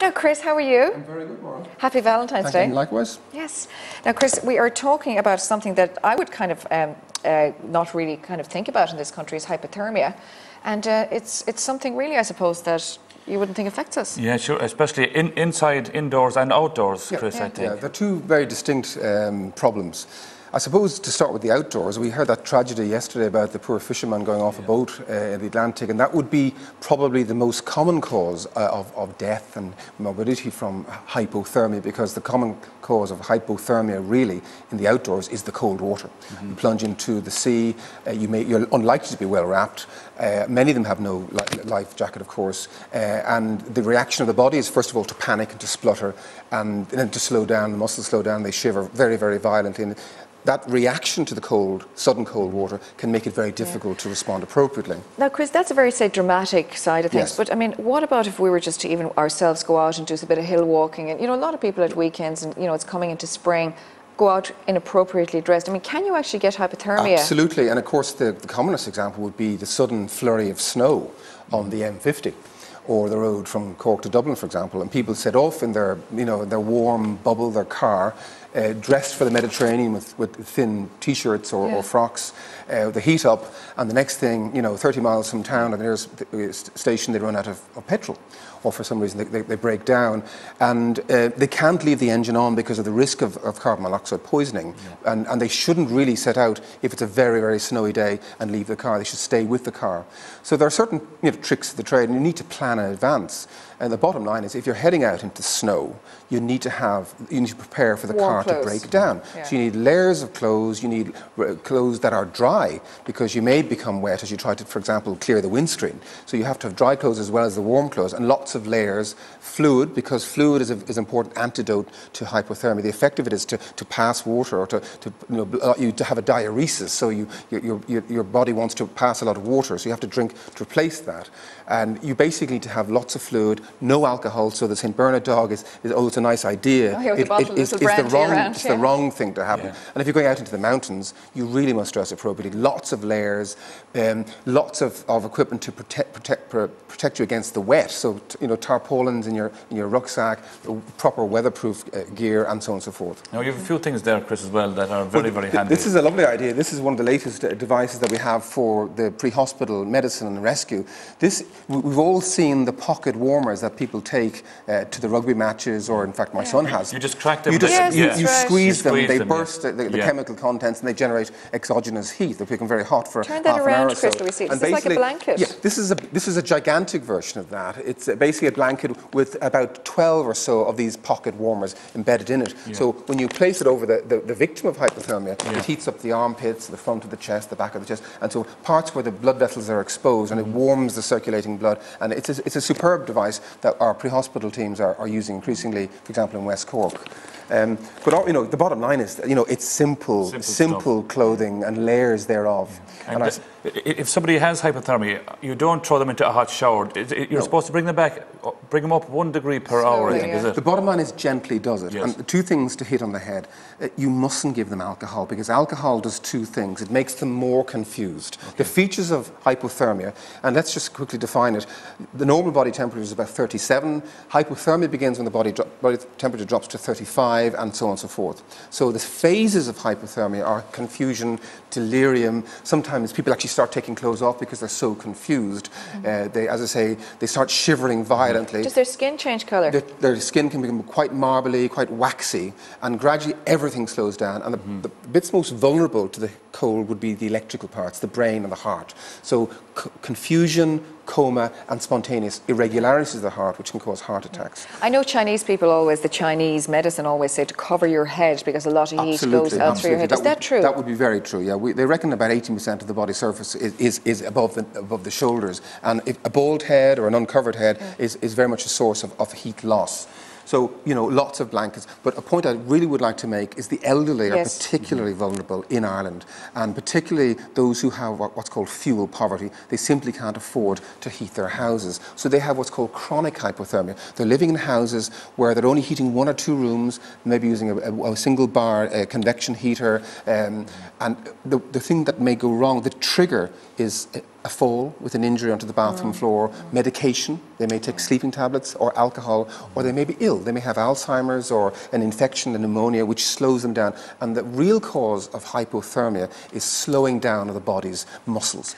Now, Chris, how are you? I'm very good, Maura. Happy Valentine's Day. And likewise. Yes. Now, Chris, we are talking about something that I would kind of not really kind of think about in this country is hypothermia. And it's something really, I suppose, that you wouldn't think affects us. Yeah, sure, especially inside, indoors and outdoors, Chris, I think. Yeah, they're two very distinct problems. I suppose to start with the outdoors, we heard that tragedy yesterday about the poor fisherman going off a boat in the Atlantic, and that would be probably the most common cause of death and morbidity from hypothermia, because the common cause of hypothermia really in the outdoors is the cold water. You plunge into the sea, you're unlikely to be well wrapped. Many of them have no life jacket, of course, and the reaction of the body is first of all to panic and to splutter, and then to slow down, the muscles slow down, they shiver very, very violently. And that reaction to the cold, sudden cold water, can make it very difficult to respond appropriately. Now, Chris, that's a very, say, dramatic side of things. Yes. But, I mean, what about if we were just to even ourselves go out and do a bit of hill walking? And, you know, a lot of people at weekends, and, you know, it's coming into spring, go out inappropriately dressed. I mean, can you actually get hypothermia? Absolutely. And, of course, the commonest example would be the sudden flurry of snow on the M50. Or the road from Cork to Dublin, for example, and people set off in their, their warm bubble, their car, dressed for the Mediterranean with thin T-shirts or frocks, the heat up, and the next thing, 30 miles from town, at the nearest station, they run out of petrol, or for some reason they break down, and they can't leave the engine on because of the risk of carbon monoxide poisoning, and they shouldn't really set out if it's a very, very snowy day and leave the car. They should stay with the car. So there are certain tricks of the trade, and you need to plan in advance. And the bottom line is, if you're heading out into snow, you need to prepare for the car to break down. Yeah. So you need layers of clothes, you need clothes that are dry, because you may become wet as you try to, for example, clear the windscreen. So you have to have dry clothes as well as the warm clothes, and lots of layers. Fluid, because fluid is an important antidote to hypothermia. The effect of it is to pass water, or to have a diuresis, so your body wants to pass a lot of water, so you have to drink to replace that. And you basically need to have lots of fluid, no alcohol, so the St. Bernard dog it's a nice idea. It's the wrong thing to happen. Yeah. And if you're going out into the mountains, you really must dress appropriately. Lots of layers, lots of equipment to protect you against the wet. So tarpaulins in your rucksack, proper weatherproof gear, and so on and so forth. Now you have a few things there, Chris, as well, that are very, very handy. This is a lovely idea. This is one of the latest devices that we have for the pre-hospital medicine and rescue. We've all seen the pocket warmers that people take to the rugby matches, or in fact my son has. You just crack them. You squeeze them, they burst the chemical contents, and they generate exogenous heat. They become very hot for Turn that half around, an hour or so. Chris, do we see it? Is this like a blanket? Yeah, this is a gigantic version of that. It's basically a blanket with about 12 or so of these pocket warmers embedded in it. Yeah. So when you place it over the victim of hypothermia, it heats up the armpits, the front of the chest, the back of the chest, and so parts where the blood vessels are exposed, and it warms the circulating blood. And it's a superb device that our pre-hospital teams are using increasingly, for example, in West Cork. But the bottom line is, it's simple clothing and layers thereof. And if somebody has hypothermia, you don't throw them into a hot shower. You're supposed to bring them up 1 degree per hour, I think, is it? The bottom line is gently does it. Yes. And two things to hit on the head. You mustn't give them alcohol, because alcohol does two things. It makes them more confused. Okay. The features of hypothermia, and let's just quickly define it. The normal body temperature is about 37. Hypothermia begins when the body temperature drops to 35, and so on and so forth. So the phases of hypothermia are confusion, delirium. Sometimes people actually start taking clothes off because they're so confused. As I say, they start shivering violently. Does their skin change colour? Their skin can become quite marbly, quite waxy, and gradually everything slows down. And the bits most vulnerable to the cold would be the electrical parts, the brain and the heart. So confusion, coma, and spontaneous irregularities of the heart, which can cause heart attacks. I know the Chinese medicine always say to cover your head, because a lot of heat goes out through your head. Is that true? That would be very true, yeah. They reckon about 18% of the body surface is above the shoulders, and if a bald head or an uncovered head is very much a source of heat loss. So, lots of blankets. But a point I really would like to make is the elderly are particularly vulnerable in Ireland, and particularly those who have what's called fuel poverty. They simply can't afford to heat their houses. So they have what's called chronic hypothermia. They're living in houses where they're only heating 1 or 2 rooms, maybe using a single bar convection heater. And the thing that may go wrong, the trigger is a fall with an injury onto the bathroom floor, medication, they may take sleeping tablets or alcohol, or they may be ill. They may have Alzheimer's or an infection, a pneumonia, which slows them down. And the real cause of hypothermia is slowing down of the body's muscles.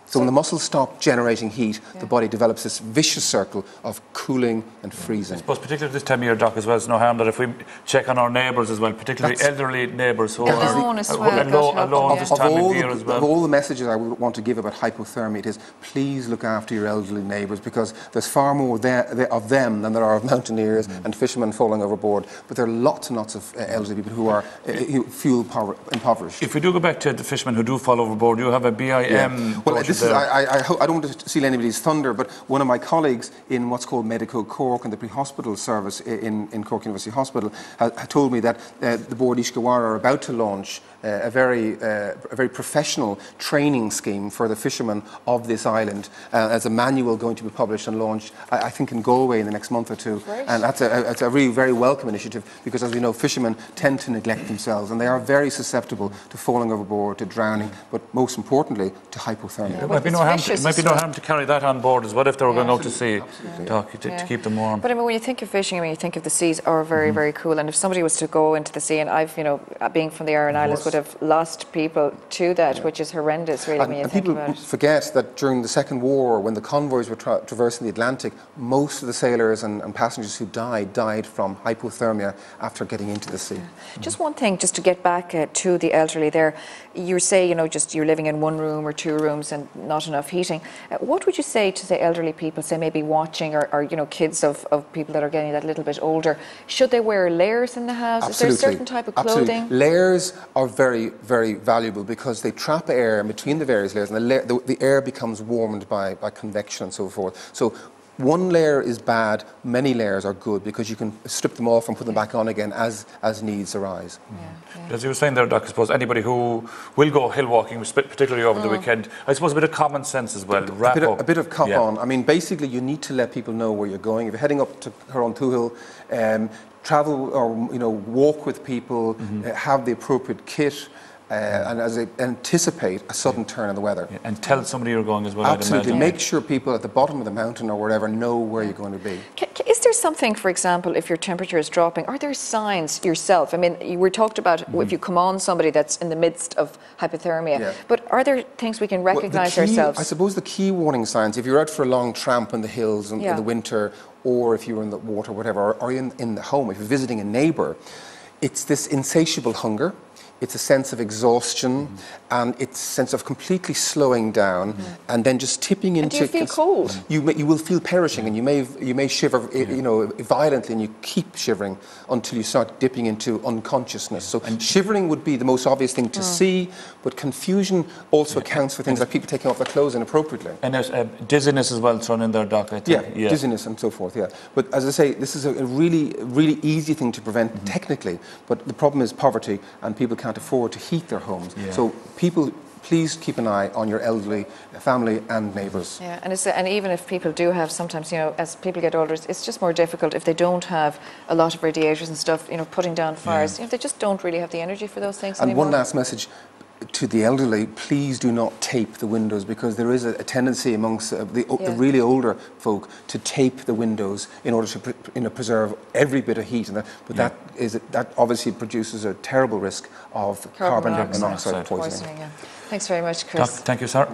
So when the muscles stop generating heat, the body develops this vicious circle of cooling and freezing. I suppose particularly this time of year, Doc, as well, it's no harm that if we check on our neighbours as well, particularly elderly neighbours who are alone as well. alone this time of year as well. Of all the messages I would want to give about hypothermia, it is please look after your elderly neighbours, because there's far more of them than there are of mountaineers and fishermen falling overboard. But there are lots and lots of elderly people who are fuel impoverished. If we do go back to the fishermen who do fall overboard, you have a BIM. Well, I don't want to steal anybody's thunder, but one of my colleagues in what's called Medico Cork and the pre-hospital service in Cork University Hospital had told me that the Board Ishkawara are about to launch a very professional training scheme for the fishermen of this island as a manual going to be published and launched, I think, in Galway in the next month or two. Right. And that's a really very welcome initiative, because, as we know, fishermen tend to neglect themselves and they are very susceptible to falling overboard, to drowning, but most importantly, to hypothermia. It might be no harm to carry that on board as well if they were going out to sea, Doc, to keep them warm. But I mean, when you think of fishing, I mean, you think of the seas are very, very cool. And if somebody was to go into the sea, and I've, being from the Aran Islands, would have lost people to that, which is horrendous, really, when you think about it. People forget that during the Second War, when the convoys were traversing the Atlantic, most of the sailors and passengers who died from hypothermia after getting into the sea. Just one thing, just to get back to the elderly there, you say, just you're living in one room or two rooms and not enough heating. What would you say to the elderly people, say maybe watching, or kids of people that are getting that little bit older? Should they wear layers in the house? Absolutely. Is there a certain type of clothing? Absolutely. Layers are very, very valuable because they trap air in between the various layers, and the air becomes warmed by convection and so forth. So one layer is bad, many layers are good, because you can strip them off and put them back on again as needs arise. As you were saying there, Doc, I suppose anybody who will go hill walking, particularly over the weekend, I suppose a bit of common sense as well. A bit of cop on. I mean, basically, you need to let people know where you're going. If you're heading up to Huron-Tuhill, travel or walk with people, have the appropriate kit. And as they anticipate a sudden turn in the weather. And tell somebody you're going as well. Absolutely. Make sure people at the bottom of the mountain or wherever know where you're going to be. Is there something, for example, if your temperature is dropping, are there signs yourself? I mean, you were talked about if you come on somebody that's in the midst of hypothermia, but are there things we can recognise ourselves? I suppose the key warning signs, if you're out for a long tramp in the hills in the winter, or if you're in the water, whatever, or in the home, if you're visiting a neighbour, it's this insatiable hunger. It's a sense of exhaustion, and it's a sense of completely slowing down, and then just tipping into. And do you feel cold? You will feel perishing, and you may shiver, violently, and you keep shivering until you start dipping into unconsciousness. So shivering would be the most obvious thing to see, but confusion also accounts for things like people taking off their clothes inappropriately. And there's dizziness as well thrown in there, Doc, I think. Yeah, dizziness and so forth. Yeah, but as I say, this is a really, really easy thing to prevent technically. But the problem is poverty, and people can't afford to heat their homes. So people, please keep an eye on your elderly family and neighbours. Yeah, and even if people do have, sometimes, as people get older, it's just more difficult if they don't have a lot of radiators and stuff, putting down fires. They just don't really have the energy for those things anymore. And one last message to the elderly: please do not tape the windows, because there is a tendency amongst the really older folk to tape the windows in order to preserve every bit of heat. But that obviously produces a terrible risk of carbon monoxide poisoning. Thanks very much, Chris. Thank you, sir.